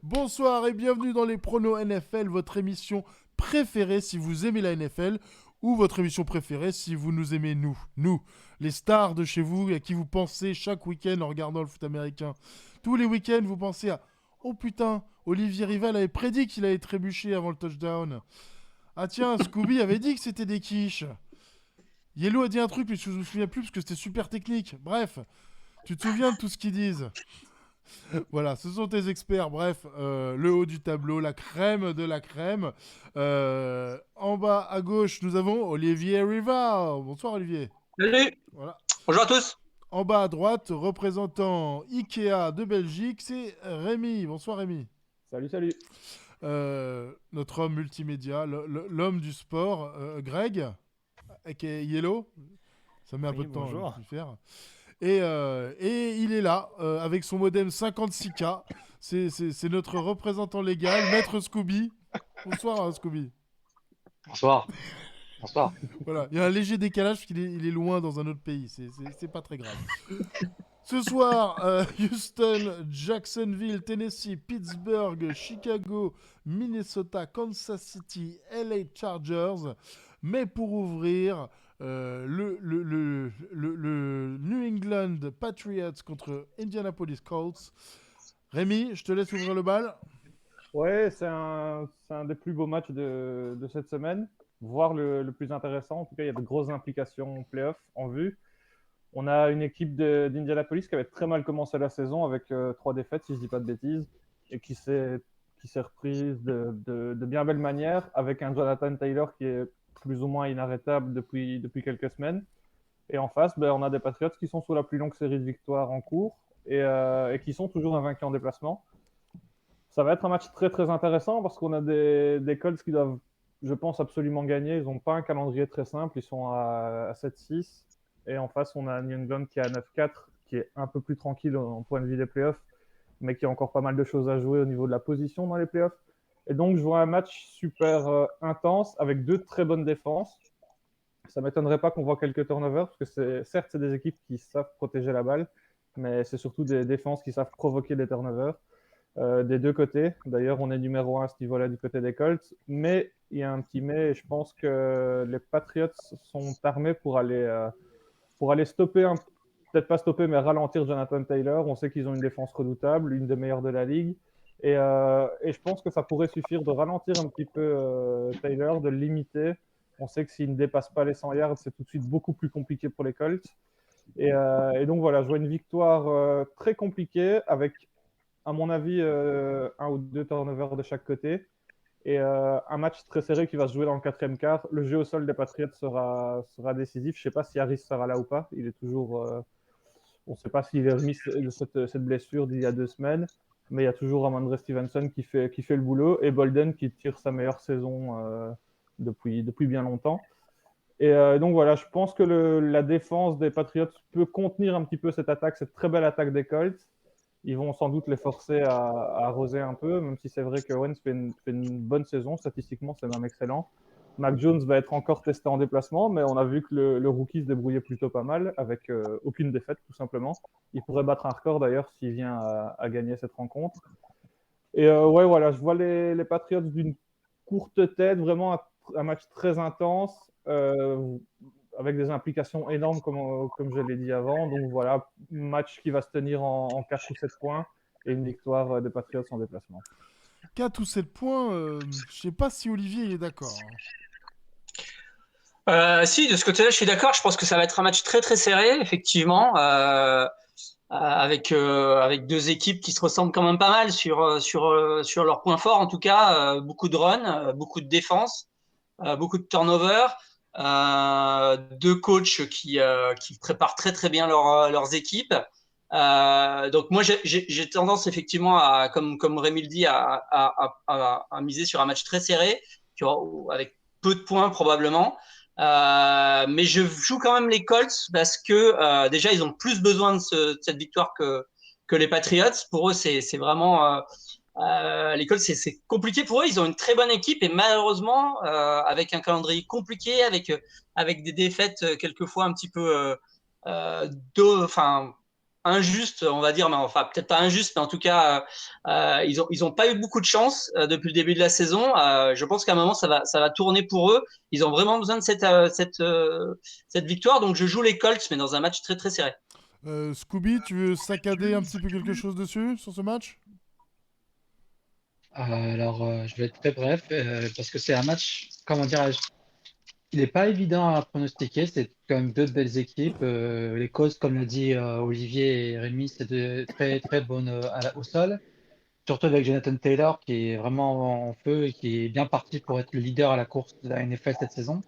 Bonsoir et bienvenue dans les pronos NFL, votre émission préférée si vous aimez la NFL ou votre émission préférée si vous nous aimez nous, les stars de chez vous à qui vous pensez chaque week-end en regardant le foot américain. Tous les week-ends, vous pensez à oh putain, Olivier Rival avait prédit qu'il allait trébucher avant le touchdown. Ah tiens, Scooby avait dit que c'était des quiches. Yellow a dit un truc mais je me souviens plus parce que c'était super technique. Bref, tu te souviens de tout ce qu'ils disent. Voilà, ce sont tes experts. Bref, le haut du tableau, la crème de la crème. En bas à gauche, nous avons Olivier Rivard. Bonsoir Olivier. Salut, Voilà. bonjour à tous. En bas à droite, représentant Ikea de Belgique, c'est Rémi. Bonsoir Rémi. Salut, salut. Notre homme multimédia, l'homme du sport, Greg, aka Yellow. Ça met un Oui, peu de temps à bonjour. le faire. Et il est là, avec son modem 56K. C'est notre représentant légal, Maître Scooby. Bonsoir, Scooby. Bonsoir. Bonsoir. Voilà, il y a un léger décalage parce qu'il est loin dans un autre pays. C'est pas très grave. Ce soir, Houston, Jacksonville, Tennessee, Pittsburgh, Chicago, Minnesota, Kansas City, LA Chargers. Mais pour ouvrir, le New England Patriots contre Indianapolis Colts. Rémi, je te laisse ouvrir le bal. Ouais, c'est un des plus beaux matchs de cette semaine, voire le plus intéressant. En tout cas, il y a de grosses implications playoff en vue. On a une équipe d'Indianapolis qui avait très mal commencé la saison avec 3 défaites, si je ne dis pas de bêtises, et qui s'est reprise de bien belle manière avec un Jonathan Taylor qui est plus ou moins inarrêtable depuis quelques semaines. Et en face, on a des Patriots qui sont sur la plus longue série de victoires en cours et qui sont toujours invaincus en déplacement. Ça va être un match très très intéressant parce qu'on a des Colts qui doivent, je pense, absolument gagner. Ils n'ont pas un calendrier très simple, ils sont à 7-6. Et en face, on a New England qui est à 9-4, qui est un peu plus tranquille en point de vue des playoffs, mais qui a encore pas mal de choses à jouer au niveau de la position dans les playoffs. Et donc, je vois un match super intense avec deux très bonnes défenses. Ça ne m'étonnerait pas qu'on voit quelques turnovers, parce que certes, c'est des équipes qui savent protéger la balle, mais c'est surtout des défenses qui savent provoquer des turnovers des deux côtés. D'ailleurs, on est numéro 1 à ce niveau-là du côté des Colts, mais il y a un petit mais, et je pense que les Patriots sont armés pour aller stopper, peut-être pas stopper, mais ralentir Jonathan Taylor. On sait qu'ils ont une défense redoutable, une des meilleures de la ligue. Et je pense que ça pourrait suffire de ralentir un petit peu Taylor, de le limiter. On sait que s'il ne dépasse pas les 100 yards, c'est tout de suite beaucoup plus compliqué pour les Colts. Et donc voilà, je vois une victoire très compliquée avec, à mon avis, un ou deux turnovers de chaque côté. Et un match très serré qui va se jouer dans le quatrième quart. Le jeu au sol des Patriots sera décisif. Je ne sais pas si Harris sera là ou pas. Il est toujours. On ne sait pas s'il est remis de cette blessure d'il y a 2 semaines. Mais il y a toujours Ramondre Stevenson qui fait le boulot. Et Bolden qui tire sa meilleure saison depuis bien longtemps. Et donc voilà, je pense que la défense des Patriots peut contenir un petit peu cette attaque, cette très belle attaque des Colts. Ils vont sans doute les forcer à arroser un peu, même si c'est vrai que Owens fait une bonne saison. Statistiquement, c'est même excellent. Mac Jones va être encore testé en déplacement, mais on a vu que le rookie se débrouillait plutôt pas mal, avec aucune défaite, tout simplement. Il pourrait battre un record, d'ailleurs, s'il vient à gagner cette rencontre. Et ouais, voilà, je vois les Patriots d'une courte tête, vraiment un match très intense, avec des implications énormes, comme je l'ai dit avant. Donc voilà, match qui va se tenir en 4 ou 7 points et une victoire des Patriots en déplacement. 4 ou 7 points, je sais pas si Olivier il est d'accord. Si, de ce côté-là, je suis d'accord. Je pense que ça va être un match très très serré, effectivement, avec deux équipes qui se ressemblent quand même pas mal sur leurs points forts, en tout cas, beaucoup de runs, beaucoup de défense, beaucoup de turnover, deux coachs qui préparent très très bien leurs équipes. Donc moi j'ai tendance effectivement à comme Rémi le dit à miser sur un match très serré avec peu de points probablement. Mais je joue quand même les Colts parce que déjà ils ont plus besoin de cette victoire que les Patriots. Pour eux c'est vraiment les Colts c'est compliqué pour eux. Ils ont une très bonne équipe et malheureusement avec un calendrier compliqué avec des défaites quelquefois un petit peu enfin injuste, on va dire, mais enfin peut-être pas injuste, mais en tout cas, ils ont pas eu beaucoup de chance depuis le début de la saison. Je pense qu'à un moment, ça va tourner pour eux. Ils ont vraiment besoin de cette victoire, donc je joue les Colts, mais dans un match très très serré. Scooby, tu veux saccader un petit peu quelque chose dessus, sur ce match? Je vais être très bref parce que c'est un match, comment dirais-je, il n'est pas évident à pronostiquer. C'est quand même deux belles équipes. Les Colts, comme l'a dit Olivier et Rémi, c'est de très très bonnes au sol. Surtout avec Jonathan Taylor qui est vraiment en feu et qui est bien parti pour être le leader à la course de la NFL cette saison.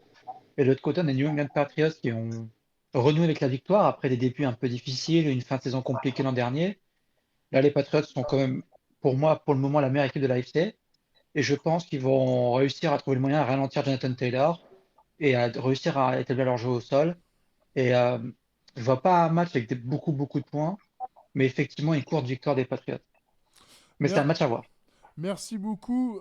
Et de l'autre côté, on a les New England Patriots qui ont renoué avec la victoire après des débuts un peu difficiles, une fin de saison compliquée l'an dernier. Là, les Patriots sont quand même, pour moi, pour le moment, la meilleure équipe de la AFC. Et je pense qu'ils vont réussir à trouver le moyen de ralentir Jonathan Taylor et à réussir à établir leur jeu au sol. Et je vois pas un match avec beaucoup, beaucoup de points, mais effectivement une courte victoire des Patriots. Mais c'est un Mer- match à voir. Merci beaucoup,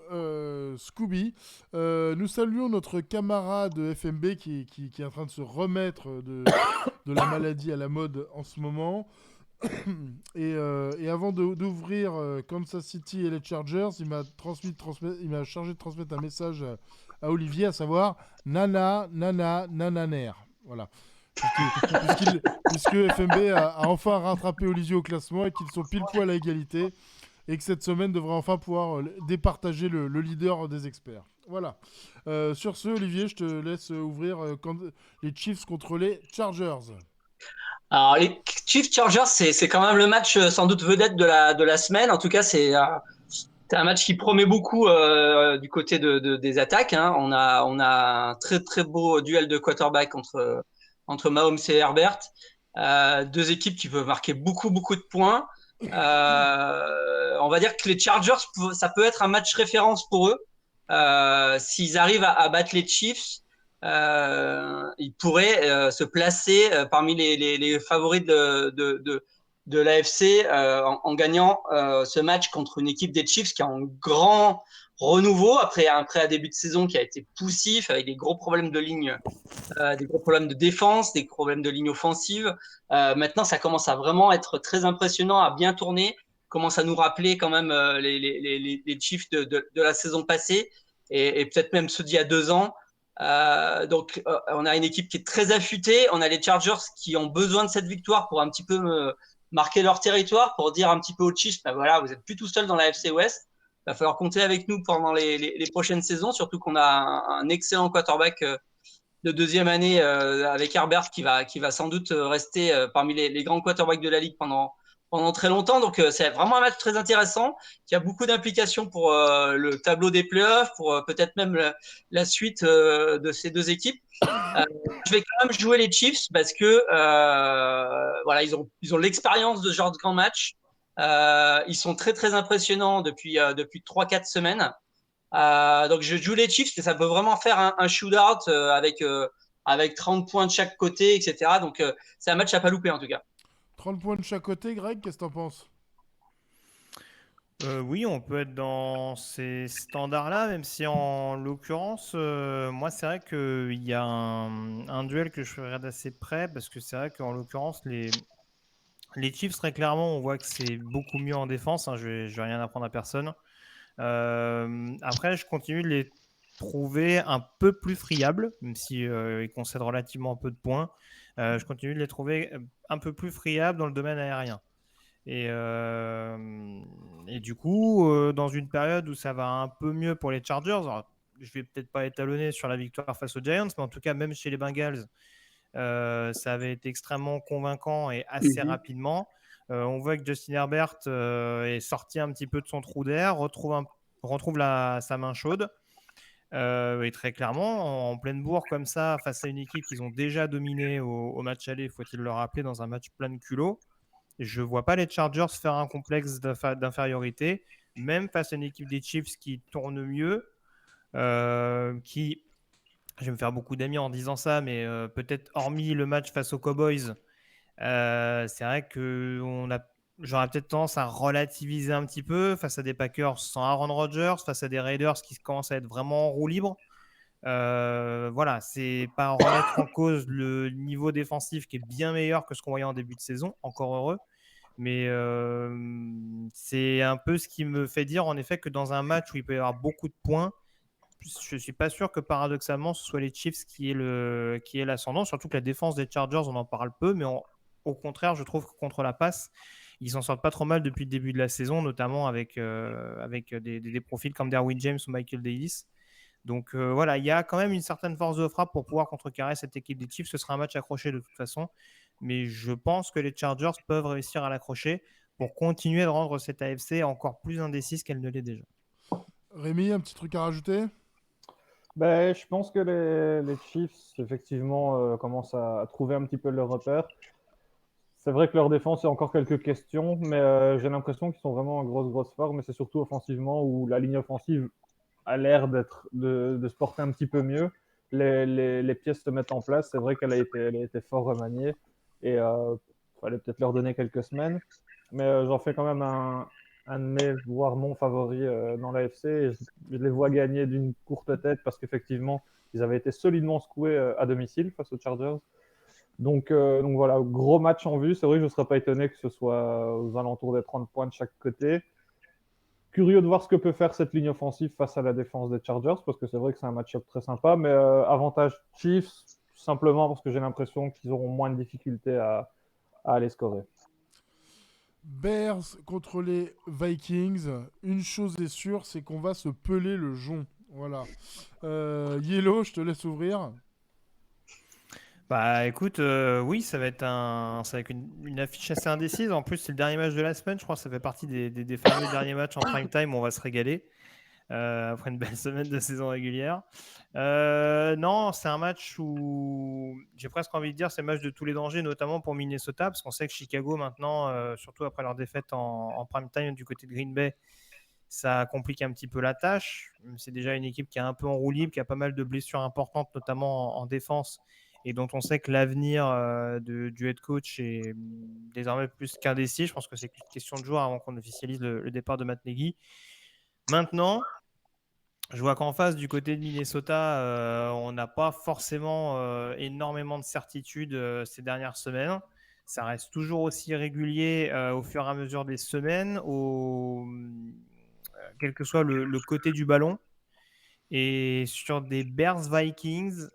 Scooby. Nous saluons notre camarade FMB qui est en train de se remettre de la maladie à la mode en ce moment. Et avant d'ouvrir Kansas City et les Chargers, il m'a chargé de transmettre un message à Olivier, à savoir Nana, Nana, Nananer. Voilà. Puisque FMB a enfin rattrapé Olivier au classement et qu'ils sont pile poil à égalité et que cette semaine devrait enfin pouvoir départager le leader des experts. Voilà. Sur ce, Olivier, je te laisse ouvrir les Chiefs contre les Chargers. Alors, les Chiefs Chargers, c'est quand même le match sans doute vedette de la semaine. En tout cas, c'est un match qui promet beaucoup du côté des attaques. Hein. On a un très très beau duel de quarterback entre Mahomes et Herbert. Deux équipes qui peuvent marquer beaucoup beaucoup de points. On va dire que les Chargers, ça peut être un match référence pour eux. S'ils arrivent à battre les Chiefs, ils pourraient se placer parmi les favoris de l'AFC en gagnant ce match contre une équipe des Chiefs qui a un grand renouveau après un début de saison qui a été poussif avec des gros problèmes de ligne, des gros problèmes de défense, des problèmes de ligne offensive. Maintenant, ça commence à vraiment être très impressionnant, à bien tourner, commence à nous rappeler quand même les Chiefs de la saison passée et peut-être même ceux d'il y a 2 ans. Donc, on a une équipe qui est très affûtée. On a les Chargers qui ont besoin de cette victoire pour un petit peu marquer leur territoire, pour dire un petit peu aux Chiefs, ben voilà, vous n'êtes plus tout seul dans la FC West. Il va falloir compter avec nous pendant les prochaines saisons, surtout qu'on a un excellent quarterback de deuxième année avec Herbert qui va sans doute rester parmi les grands quarterbacks de la ligue pendant très longtemps. Donc c'est vraiment un match très intéressant qui a beaucoup d'implications pour le tableau des playoffs, pour peut-être même la suite de ces deux équipes. Je vais quand même jouer les Chiefs parce que voilà, ils ont l'expérience de ce genre de grand match. Ils sont très très impressionnants depuis 3-4 semaines. Donc je joue les Chiefs et ça peut vraiment faire un shootout avec 30 points de chaque côté, etc. Donc c'est un match à pas louper en tout cas. 30 points de chaque côté, Greg, qu'est-ce que t'en penses? Oui, on peut être dans ces standards-là, même si en l'occurrence, moi, c'est vrai qu'il y a un duel que je regarde assez près, parce que c'est vrai qu'en l'occurrence, les Chiefs, très clairement, on voit que c'est beaucoup mieux en défense. Hein, je vais rien apprendre à personne. Après, je continue de les trouver un peu plus friables, même si ils concèdent relativement peu de points. Je continue de les trouver un peu plus friables dans le domaine aérien. Et du coup, dans une période où ça va un peu mieux pour les Chargers, alors, je vais peut-être pas étalonner sur la victoire face aux Giants, mais en tout cas, même chez les Bengals, ça avait été extrêmement convaincant et assez rapidement. On voit que Justin Herbert est sorti un petit peu de son trou d'air, retrouve sa main chaude. Et très clairement, en pleine bourre comme ça, face à une équipe qu'ils ont déjà dominée au match aller, faut-il le rappeler, dans un match plein de culot, je ne vois pas les Chargers faire un complexe d'infériorité, même face à une équipe des Chiefs qui tourne mieux, qui, je vais me faire beaucoup d'amis en disant ça, mais peut-être hormis le match face aux Cowboys, c'est vrai que j'aurais peut-être tendance à relativiser un petit peu face à des Packers sans Aaron Rodgers, face à des Raiders qui commencent à être vraiment en roue libre. Voilà, c'est pas remettre en cause le niveau défensif qui est bien meilleur que ce qu'on voyait en début de saison, encore heureux. Mais c'est un peu ce qui me fait dire en effet que dans un match où il peut y avoir beaucoup de points, je ne suis pas sûr que paradoxalement ce soit les Chiefs qui aient l'ascendant, surtout que la défense des Chargers, on en parle peu, mais au contraire, je trouve que contre la passe, ils s'en sortent pas trop mal depuis le début de la saison, notamment avec des profils comme Derwin James ou Michael Davis. Donc voilà, il y a quand même une certaine force de frappe pour pouvoir contrecarrer cette équipe des Chiefs. Ce sera un match accroché de toute façon, mais je pense que les Chargers peuvent réussir à l'accrocher pour continuer de rendre cette AFC encore plus indécise qu'elle ne l'est déjà. Rémi, un petit truc à rajouter? Ben, je pense que les Chiefs, effectivement, commencent à trouver un petit peu leur repère. C'est vrai que leur défense, il y a encore quelques questions, mais j'ai l'impression qu'ils sont vraiment en grosse forme, mais c'est surtout offensivement où la ligne offensive a l'air de se porter un petit peu mieux. Les pièces se mettent en place. C'est vrai elle a été fort remaniée et fallait peut-être leur donner quelques semaines. Mais j'en fais quand même un de mes, voire mon favori dans l'AFC. Et je les vois gagner d'une courte tête parce qu'effectivement, ils avaient été solidement secoués à domicile face aux Chargers. Donc voilà, gros match en vue. C'est vrai que je ne serais pas étonné que ce soit aux alentours des 30 points de chaque côté. Curieux de voir ce que peut faire cette ligne offensive face à la défense des Chargers, parce que c'est vrai que c'est un match-up très sympa, mais avantage Chiefs, simplement parce que j'ai l'impression qu'ils auront moins de difficultés à aller scorer. Bears contre les Vikings. Une chose est sûre, c'est qu'on va se peler le jonc. Voilà. Yellow, je te laisse ouvrir. Bah écoute, oui, ça va être une affiche assez indécise. En plus, c'est le dernier match de la semaine. Je crois que ça fait partie des fameux derniers matchs en prime time où on va se régaler après une belle semaine de saison régulière. Non, c'est un match où j'ai presque envie de dire c'est le match de tous les dangers, notamment pour Minnesota, parce qu'on sait que Chicago maintenant, surtout après leur défaite en prime time du côté de Green Bay, ça complique un petit peu la tâche. C'est déjà une équipe qui est un peu en roue libre, qui a pas mal de blessures importantes, notamment en défense, et dont on sait que l'avenir du head coach est désormais plus qu'indécis. Je pense que c'est une question de jour avant qu'on officialise le départ de Matt Nagy. Maintenant, je vois qu'en face, du côté de Minnesota, on n'a pas forcément énormément de certitudes ces dernières semaines. Ça reste toujours aussi régulier au fur et à mesure des semaines, quel que soit le côté du ballon. Et sur des Bears Vikings,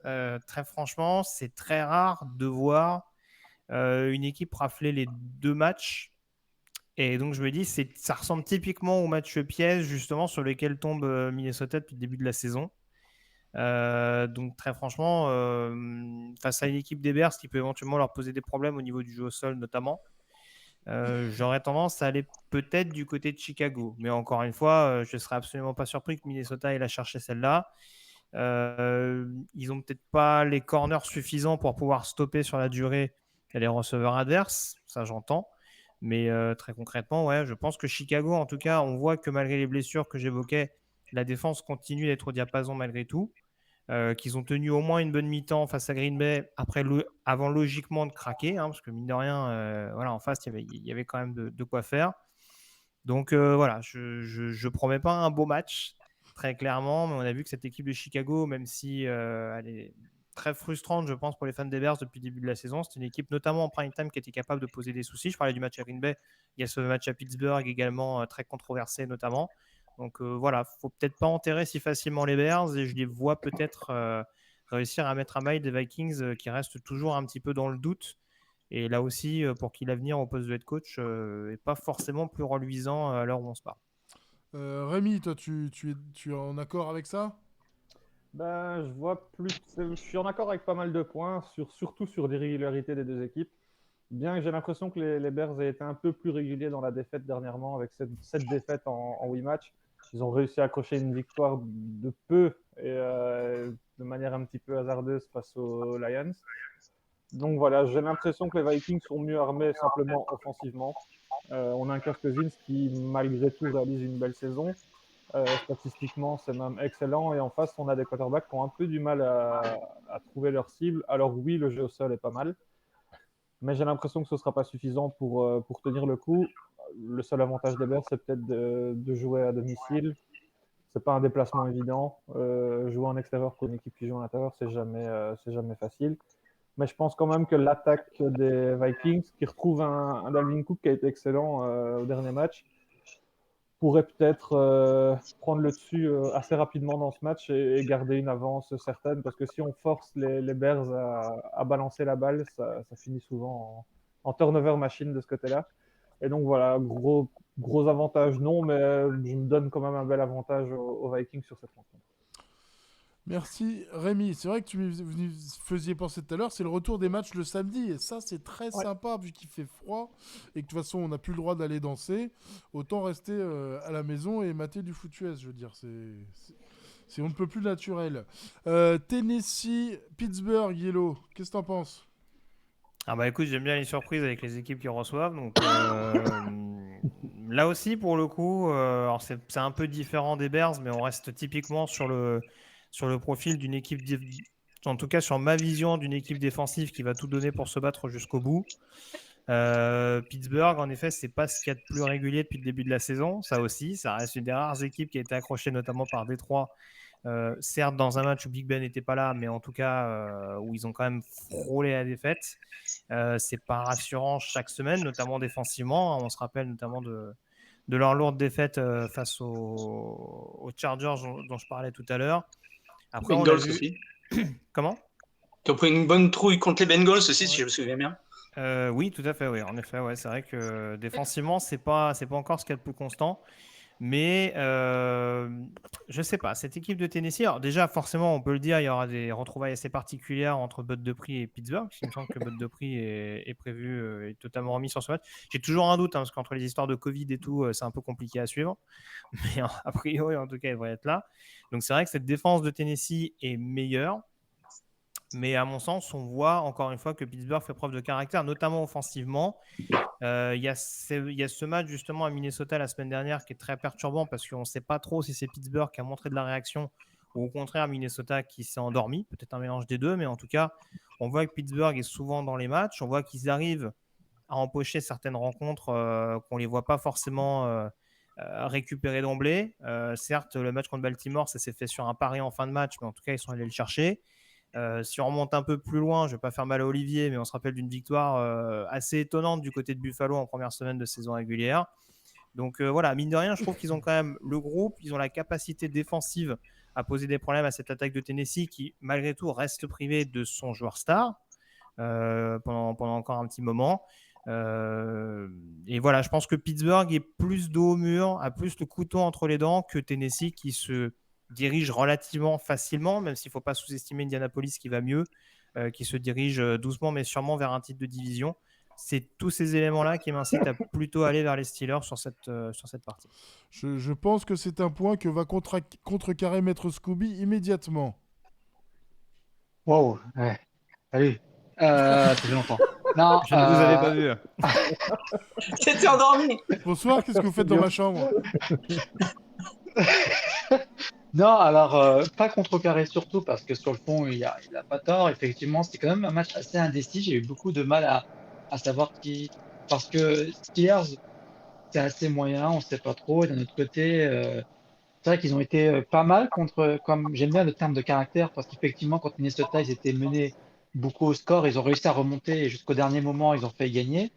très franchement, c'est très rare de voir une équipe rafler les deux matchs. Et donc je me dis, ça ressemble typiquement au match piège justement sur lequel tombe Minnesota depuis le début de la saison. Donc très franchement, face à une équipe des Bears qui peut éventuellement leur poser des problèmes au niveau du jeu au sol notamment, j'aurais tendance à aller peut-être du côté de Chicago. Mais encore une fois, je ne serais absolument pas surpris que Minnesota aille la chercher celle-là. Ils n'ont peut-être pas les corners suffisants pour pouvoir stopper sur la durée les receveurs adverses, ça j'entends. Mais très concrètement, ouais, je pense que Chicago, en tout cas, on voit que malgré les blessures que j'évoquais, la défense continue d'être au diapason malgré tout. Qu'ils ont tenu au moins une bonne mi-temps face à Green Bay avant logiquement de craquer, hein, parce que mine de rien, voilà, en face, il y avait quand même de quoi faire. Donc voilà, je promets pas un beau match, très clairement, mais on a vu que cette équipe de Chicago, même si elle est très frustrante, je pense, pour les fans des Bears depuis le début de la saison, c'est une équipe notamment en prime time qui était capable de poser des soucis. Je parlais du match à Green Bay, il y a ce match à Pittsburgh également très controversé notamment. Donc voilà, faut peut-être pas enterrer si facilement les Bears et je les vois peut-être réussir à mettre à mal des Vikings qui restent toujours un petit peu dans le doute. Et là aussi, pour qui l'avenir au poste de head coach n'est pas forcément plus reluisant à l'heure où on se parle. Rémi, toi, tu es en accord avec ça? Ben, je suis en accord avec pas mal de points, surtout sur l'irrégularité des deux équipes. Bien que j'ai l'impression que les Bears aient été un peu plus réguliers dans la défaite dernièrement, avec cette défaite en 8 matchs. Ils ont réussi à accrocher une victoire de peu et de manière un petit peu hasardeuse face aux Lions. Donc voilà, j'ai l'impression que les Vikings sont mieux armés simplement offensivement. On a un Kirk Cousins qui, malgré tout, réalise une belle saison. Statistiquement, c'est même excellent. Et en face, on a des quarterbacks qui ont un peu du mal à trouver leur cible. Alors oui, le jeu au sol est pas mal. Mais j'ai l'impression que ce ne sera pas suffisant pour tenir le coup. Le seul avantage des Bears, c'est peut-être de jouer à domicile. Ce n'est pas un déplacement évident. Jouer en extérieur pour une équipe qui joue en intérieur, c'est jamais facile. Mais je pense quand même que l'attaque des Vikings, qui retrouve un Dalvin Cook qui a été excellent au dernier match, pourrait peut-être prendre le dessus assez rapidement dans ce match et garder une avance certaine. Parce que si on force les Bears à balancer la balle, ça finit souvent en turnover machine de ce côté-là. Et donc voilà, gros avantage non, mais je me donne quand même un bel avantage aux Vikings sur cette rencontre. Merci Rémi. C'est vrai que vous nous faisiez penser tout à l'heure, c'est le retour des matchs le samedi. Et ça, c'est très sympa vu qu'il fait froid et que de toute façon, on n'a plus le droit d'aller danser. Autant rester à la maison et mater du foot US, je veux dire. C'est on ne peut plus naturel. Tennessee, Pittsburgh, Yellow. Qu'est-ce que t'en penses? Ah bah écoute, j'aime bien les surprises avec les équipes qui reçoivent. Donc là aussi, pour le coup, alors c'est un peu différent des Bears, mais on reste typiquement sur le profil d'une équipe, en tout cas sur ma vision d'une équipe défensive qui va tout donner pour se battre jusqu'au bout. Pittsburgh, en effet, c'est pas ce qu'il y a de plus régulier depuis le début de la saison. Ça aussi, ça reste une des rares équipes qui a été accrochée notamment par Détroit. Certes, dans un match où Big Ben n'était pas là, mais en tout cas où ils ont quand même frôlé la défaite. C'est pas rassurant chaque semaine, notamment défensivement. On se rappelle notamment de leur lourde défaite face aux Chargers dont je parlais tout à l'heure. Après, on a Bengals vu... aussi. Comment? Tu as pris une bonne trouille contre les Bengals aussi, si je me souviens bien. Oui, tout à fait. Oui, en effet, ouais, c'est vrai que défensivement, c'est pas encore ce qu'il y a de plus constant. Mais je sais pas, cette équipe de Tennessee, alors déjà forcément on peut le dire, il y aura des retrouvailles assez particulières entre Bud Dupree et Pittsburgh. Il me semble que Bud Dupree est prévu, est totalement remis sur ce match. J'ai toujours un doute, parce qu'entre les histoires de Covid et tout, c'est un peu compliqué à suivre. Mais a priori, en tout cas, il devrait être là. Donc c'est vrai que cette défense de Tennessee est meilleure. Mais à mon sens, on voit encore une fois que Pittsburgh fait preuve de caractère, notamment offensivement. Il y a ce match justement à Minnesota la semaine dernière qui est très perturbant parce qu'on ne sait pas trop si c'est Pittsburgh qui a montré de la réaction ou au contraire Minnesota qui s'est endormi. Peut-être un mélange des deux, mais en tout cas, on voit que Pittsburgh est souvent dans les matchs. On voit qu'ils arrivent à empocher certaines rencontres qu'on ne les voit pas forcément récupérer d'emblée. Certes, le match contre Baltimore, ça s'est fait sur un pari en fin de match, mais en tout cas, ils sont allés le chercher. Si on remonte un peu plus loin, je ne vais pas faire mal à Olivier, mais on se rappelle d'une victoire assez étonnante du côté de Buffalo en première semaine de saison régulière. Donc voilà, mine de rien, je trouve qu'ils ont quand même le groupe, ils ont la capacité défensive à poser des problèmes à cette attaque de Tennessee qui, malgré tout, reste privée de son joueur star pendant encore un petit moment. Et voilà, je pense que Pittsburgh est plus dos au mur, a plus le couteau entre les dents que Tennessee qui se dirige relativement facilement, même s'il ne faut pas sous-estimer Indianapolis qui va mieux, qui se dirige doucement mais sûrement vers un titre de division. C'est tous ces éléments-là qui m'incitent à plutôt aller vers les Steelers sur cette partie. Je pense que c'est un point que va contrecarrer Maître Scooby immédiatement. Wow, ouais. Salut. Ça fait longtemps. Non, Je ne vous avais pas vu. C'était endormi. Bonsoir, qu'est-ce que vous faites dans ma chambre? Non, alors, pas contrecarré surtout parce que sur le fond, il a pas tort. Effectivement, c'était quand même un match assez indécis. J'ai eu beaucoup de mal à savoir qui. Parce que Steelers, c'est assez moyen, on sait pas trop. Et d'un autre côté, c'est vrai qu'ils ont été pas mal contre. Comme j'aime bien le terme de caractère parce qu'effectivement, quand Minnesota, ils étaient menés beaucoup au score, ils ont réussi à remonter et jusqu'au dernier moment, ils ont fait gagner.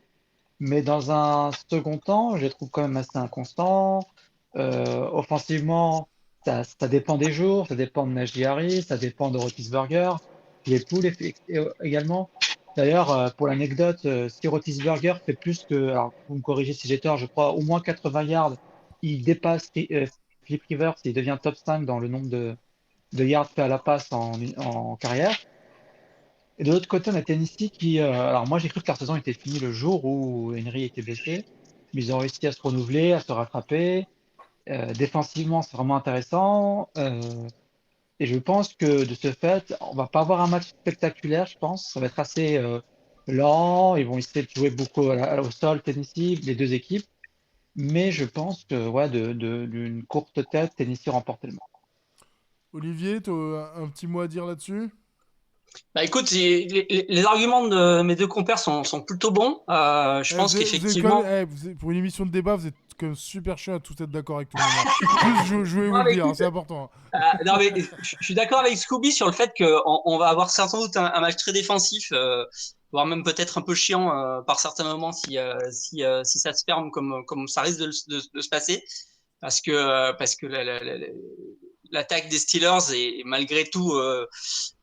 Mais dans un second temps, je les trouve quand même assez inconstants. Offensivement, ça dépend des jours, ça dépend de Najee Harris, ça dépend de Roethlisberger, les poules également. D'ailleurs, pour l'anecdote, si Roethlisberger fait plus que, alors vous me corrigez si j'ai tort, je crois au moins 80 yards, il dépasse Philip Rivers, il devient top 5 dans le nombre de yards fait à la passe en carrière. Et de l'autre côté, on a Tennessee qui. Alors, moi, j'ai cru que leur saison était finie le jour où Henry était blessé. Mais ils ont réussi à se renouveler, à se rattraper. Défensivement, c'est vraiment intéressant. Et je pense que de ce fait, on va pas avoir un match spectaculaire, je pense. Ça va être assez lent. Ils vont essayer de jouer beaucoup au sol, Tennessee, les deux équipes. Mais je pense que, ouais, d'une courte tête, Tennessee remporte le match. Olivier, tu as un petit mot à dire là-dessus? Bah écoute, les arguments de mes deux compères sont plutôt bons. Je pense qu'effectivement. Pour une émission de débat, vous êtes comme super chiant à tous être d'accord avec tout le monde. Juste, je vais vous le dire, c'est important. Non, mais je suis d'accord avec Scooby sur le fait qu'on va avoir sans doute un match très défensif, voire même peut-être un peu chiant par certains moments si ça se ferme comme ça risque de se passer. Parce que l'attaque des Steelers est malgré tout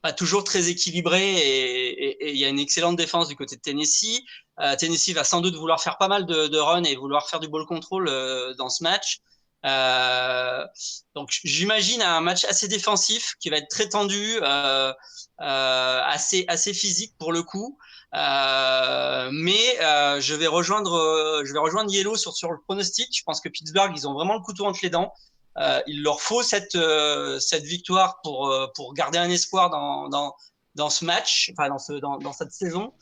pas toujours très équilibrée et il y a une excellente défense du côté de Tennessee. Tennessee va sans doute vouloir faire pas mal de runs et vouloir faire du ball control dans ce match. Donc j'imagine un match assez défensif qui va être très tendu, assez physique pour le coup. Mais je vais rejoindre Yellow sur le pronostic. Je pense que Pittsburgh, ils ont vraiment le couteau entre les dents. Il leur faut cette victoire pour garder un espoir dans ce match, enfin dans cette saison.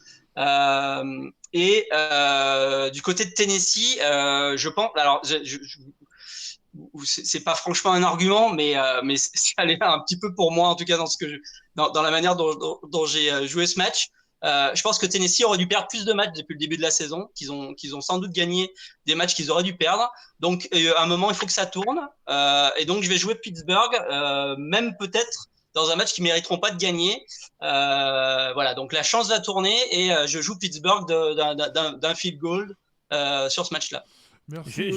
Du côté de Tennessee, je pense. Alors, c'est pas franchement un argument, mais ça l'est un petit peu pour moi, en tout cas dans la manière dont j'ai joué ce match. Je pense que Tennessee aurait dû perdre plus de matchs depuis le début de la saison, qu'ils ont sans doute gagné des matchs qu'ils auraient dû perdre. Donc, à un moment, il faut que ça tourne. Et donc, je vais jouer Pittsburgh, même peut-être dans un match qu'ils mériteront pas de gagner. Voilà, donc la chance va tourner et je joue Pittsburgh d'un field goal sur ce match-là. Merci.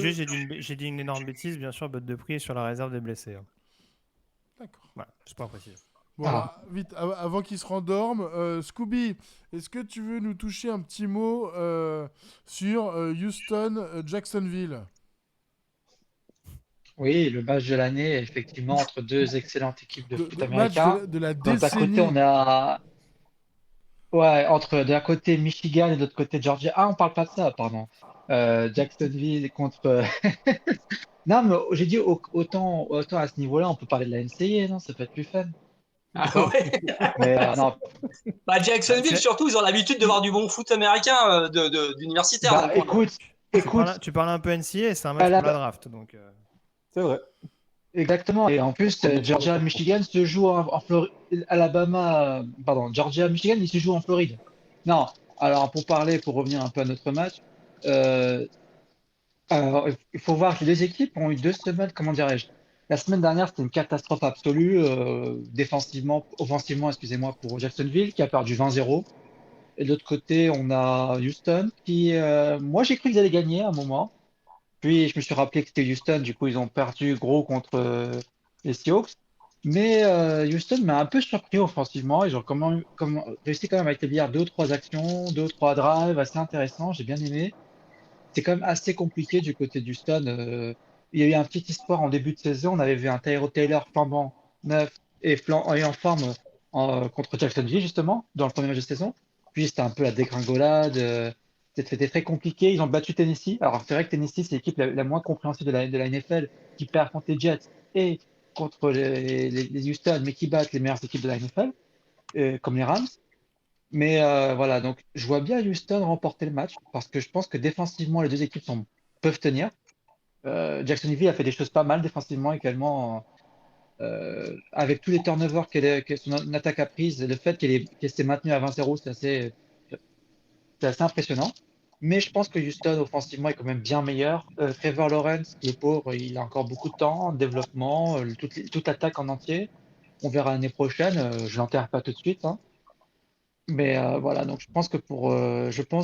J'ai dit une énorme bêtise, bien sûr, Botte de prix est sur la réserve des blessés. D'accord. Voilà, c'est pas précis. Voilà, vite, avant qu'il se rendorme, Scooby, est-ce que tu veux nous toucher un petit mot sur Houston-Jacksonville? Oui, le match de l'année, effectivement, entre deux excellentes équipes de foot Match américain. de la Donc, d'un côté, décennie. on a. Ouais, entre d'un côté Michigan et de l'autre côté Georgia. Ah, on parle pas de ça, pardon. Jacksonville contre. Non, mais j'ai dit autant à ce niveau-là, on peut parler de la NCAA, non? Ça peut être plus fun. Ah ouais. Mais non. Jacksonville, surtout, ils ont l'habitude de voir du bon foot américain d'universitaire. Bah, donc, écoute, Tu parles un peu NCAA, c'est un match Ah, pour la draft. Donc, C'est vrai. exactement. Et en plus, Georgia-Michigan se joue en Floride. Alabama, pardon, Georgia-Michigan, il se joue en Floride. Non. Alors, pour revenir un peu à notre match, euh, alors, il faut voir que les deux équipes ont eu 2 semaines, comment dirais-je? La semaine dernière, c'était une catastrophe absolue, défensivement, offensivement, excusez-moi, pour Jacksonville, qui a perdu 20-0. Et de l'autre côté, on a Houston, qui, moi, j'ai cru qu'ils allaient gagner à un moment. Puis, je me suis rappelé que c'était Houston, du coup, ils ont perdu gros contre les Seahawks. Mais Houston m'a un peu surpris offensivement. Ils ont réussi quand même à établir 2 ou 3 actions, 2 ou 3 drives assez intéressants. J'ai bien aimé. C'est quand même assez compliqué du côté d'Houston. Il y a eu un petit espoir en début de saison. On avait vu un Tyrod Taylor flambant neuf et en forme contre Jacksonville, justement, dans le premier match de saison. Puis c'était un peu la dégringolade. C'était très compliqué. Ils ont battu Tennessee. Alors c'est vrai que Tennessee, c'est l'équipe la moins compréhensible de la NFL qui perd contre les Jets et contre les Houston, mais qui battent les meilleures équipes de la NFL, comme les Rams. Mais voilà, donc je vois bien Houston remporter le match parce que je pense que défensivement, les deux équipes peuvent tenir. Jacksonville a fait des choses pas mal défensivement également, avec tous les turnovers que son attaque a prise, le fait qu'elle s'est maintenue à 20-0, c'est assez impressionnant. Mais je pense que Houston offensivement est quand même bien meilleur. Trevor Lawrence, le pauvre, il a encore beaucoup de temps, de développement, toute l'attaque en entier. On verra l'année prochaine. Je l'enterre pas tout de suite, hein. Mais voilà, donc je pense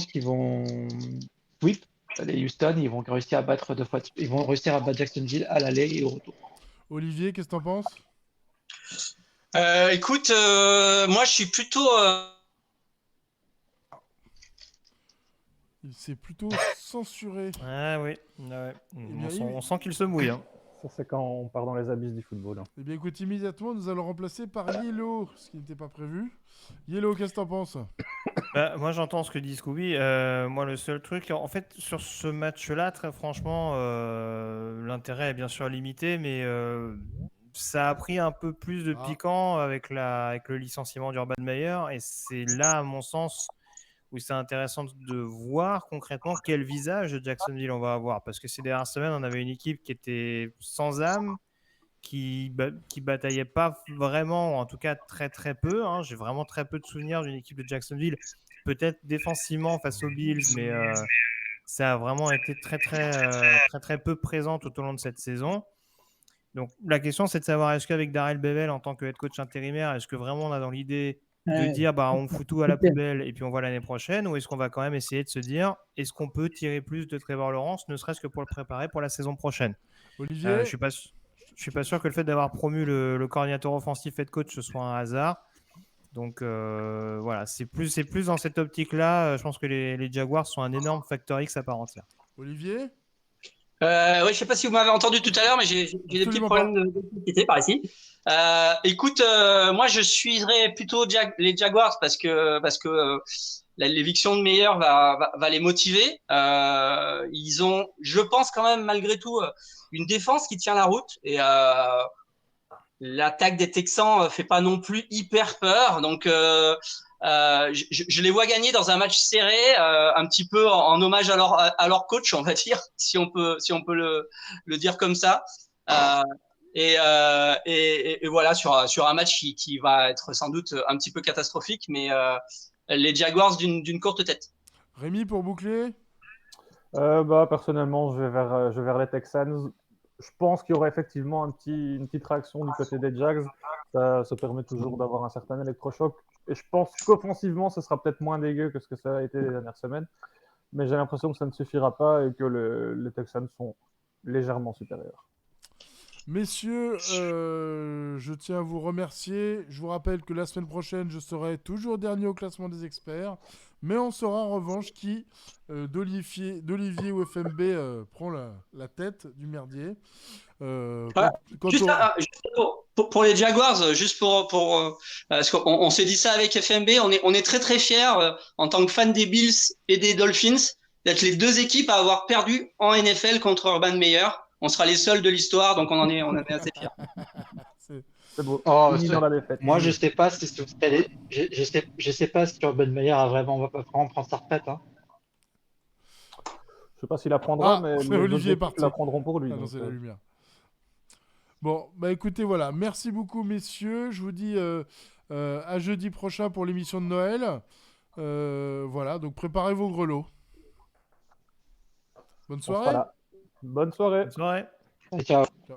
qu'ils vont sweep les Houston, ils vont réussir à battre Jacksonville à l'aller et au retour. Olivier, qu'est-ce que t'en penses? écoute, moi, je suis plutôt. Il s'est plutôt censuré. ah oui, ouais. bien, On sent qu'il se mouille. Hein. Ça, c'est quand on part dans les abysses du football. Eh bien, écoute, immédiatement, nous allons remplacer par Yellow, ce qui n'était pas prévu. Yellow, qu'est-ce que t'en penses? Moi, j'entends ce que dit Scooby. Moi, le seul truc, en fait, sur ce match-là, très franchement, l'intérêt est bien sûr limité, mais ça a pris un peu plus de piquant avec le licenciement d'Urban Meyer, et c'est là, à mon sens, où c'est intéressant de voir concrètement quel visage de Jacksonville on va avoir. Parce que ces dernières semaines, on avait une équipe qui était sans âme, qui bataillait pas vraiment, ou en tout cas très très peu. Hein. J'ai vraiment très peu de souvenirs d'une équipe de Jacksonville, peut-être défensivement face aux Bills, mais ça a vraiment été très peu présent tout au long de cette saison. Donc la question, c'est de savoir, est-ce qu'avec Darrell Bevel en tant que head coach intérimaire, est-ce que vraiment on a dans l'idée de dire on fout tout à la poubelle et puis on voit l'année prochaine, ou est-ce qu'on va quand même essayer de se dire, est-ce qu'on peut tirer plus de Trevor Lawrence, ne serait-ce que pour le préparer pour la saison prochaine? Olivier, Je suis pas sûr que le fait d'avoir promu le coordinateur offensif head coach ce soit un hasard. Donc voilà, c'est plus dans cette optique-là. Je pense que les Jaguars sont un énorme facteur X à part entière. Olivier, Ouais, je sais pas si vous m'avez entendu tout à l'heure, mais j'ai des petits Absolument problèmes d'électricité par ici. Écoute, moi je suivrais plutôt les Jaguars parce que l'éviction de Meyer va les motiver. Ils ont, je pense quand même malgré tout, une défense qui tient la route et l'attaque des Texans fait pas non plus hyper peur. Donc je les vois gagner dans un match serré, un petit peu en hommage à leur coach, on va dire, si on peut le dire comme ça. Et voilà, sur un match qui va être sans doute un petit peu catastrophique, mais les Jaguars d'une courte tête. Rémi pour boucler. Personnellement, je vais vers les Texans. Je pense qu'il y aurait effectivement une petite réaction du côté des Jags. Ça permet toujours d'avoir un certain électrochoc. Et je pense qu'offensivement, ce sera peut-être moins dégueu que ce que ça a été les dernières semaines. Mais j'ai l'impression que ça ne suffira pas et que les Texans sont légèrement supérieurs. Messieurs, je tiens à vous remercier. Je vous rappelle que la semaine prochaine, je serai toujours dernier au classement des experts. Mais on saura en revanche qui, d'Olivier ou FMB, prend la tête du merdier. Juste pour les Jaguars, juste parce qu'on s'est dit ça avec FMB, on est très très fiers en tant que fan des Bills et des Dolphins d'être les deux équipes à avoir perdu en NFL contre Urban Meyer. On sera les seuls de l'histoire, donc on en est assez fiers. C'est beau. Oh, Fini dans la défaite. moi, je sais pas si je sais pas si Urban Meyer va vraiment prendre sa retraite. Hein. Je sais pas s'il la prendra, mais les Olivier est autres parti. la prendront pour lui. Ah non, donc, c'est la lumière. Bon, bah écoutez, voilà. Merci beaucoup, messieurs. Je vous dis à jeudi prochain pour l'émission de Noël. Voilà, donc préparez vos grelots. Bonne on sera soirée. là. Bonne soirée. Bonne soirée. Ciao. Ciao.